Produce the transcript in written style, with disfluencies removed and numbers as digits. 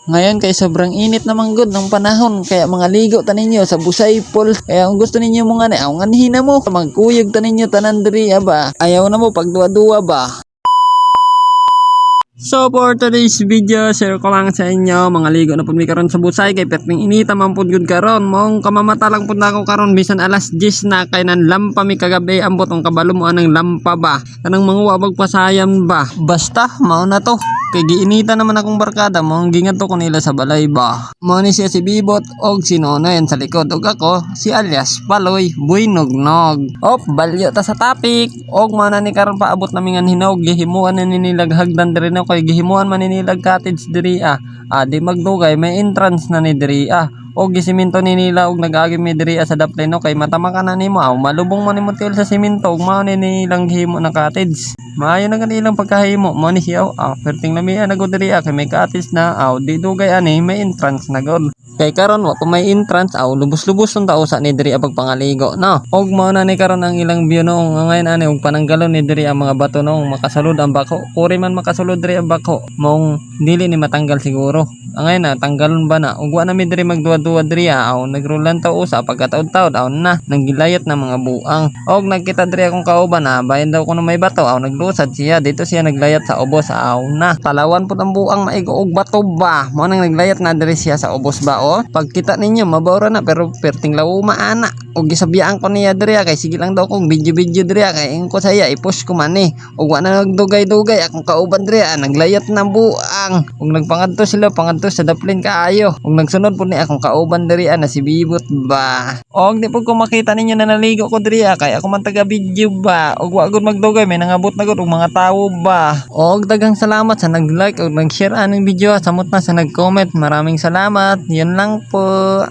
Ngayon kay sobrang init naman gud ng panahon kaya mga ligo ta ninyo sa Busay Falls. Kaya kung gusto ninyo mga ni, ang anhina mo magkuyog ta ninyo tanan diri ba. Ayaw na mo pag duwa-duwa ba. So for today's video, share ko lang sa inyo mga ligo na pud mi karon sa Busay kay perting inita man pud gud karon. Mong kamamata lang pud nako karon bisan alas 10 na kay nan lampa mi kagabi ambot ang kabalo mo anang lampa ba. Kanang manguwa pasayam ba. Basta mao na to. Kay giinita naman akong barkada mo gingadto ko nila sa balay ba. Mao ni siya si Bibot og si Nonoy sa likod ug ako si alias Paloy Buynognog. Op balyo ta sa topic. Og mao na ni karon paabot nami nga hinog gihimuan na nilag hagdan diri na kay gihimuan man nilag cottage diri di magdugay may entrance na ni diri og gisiminto ni nila og nag-agi mi diri sa daplin no kay matama ka na nimo malubong man nimo til sa simento og mao ni nilang himo na cottage. Maayo na kanilang pagkahimo mo ni siya perting lami nagod diri kay may cottage na di dugay ani may entrance na god. Kay karon wa pa may entrance lubos-lubos tong tao sa ni diri pag pangaligo no. Og mao na ni karon ang ilang view no ngayon ani og pananggalon ni diri ang mga bato no makasulod ang bako. Puri man makasulod diri ang bako mong dili ni matanggal siguro. Ngayon na tanggalon ba na ug wa na mi diri magduwa-duwa diri nagrulan ta usa pagkataod-taod na nanggilayat na mga buang. Og nagkita diri akong kauban bayan daw ko na may bato naglusad siya dito siya naglayat sa ubos na talawan pud ang buang maigo og bato ba. Mao nang naglayat na diri siya sa ubos ba pagkita ninyo mabawra na pero perting lawuma ana og gisabiyaan ko niya diri kay sige lang daw kong video diri kay ingko saya i-push ko man og wa na nagdugay-dugay akong kauban diri naglayat na buang og nagpangadto sila pangadto sa daplin kaayo og nagsunod pud ni akong kauban diri na si Bibot ba. Og di pud ko makita ninyo na naligo ko diri kay ako man taga video ba og wa gud magdugay may nangabot na gud og mga tawo ba. Og daghang salamat sa nag-like og nag-share aning video samot na sa nag-comment. Maraming salamat. Yun lang po.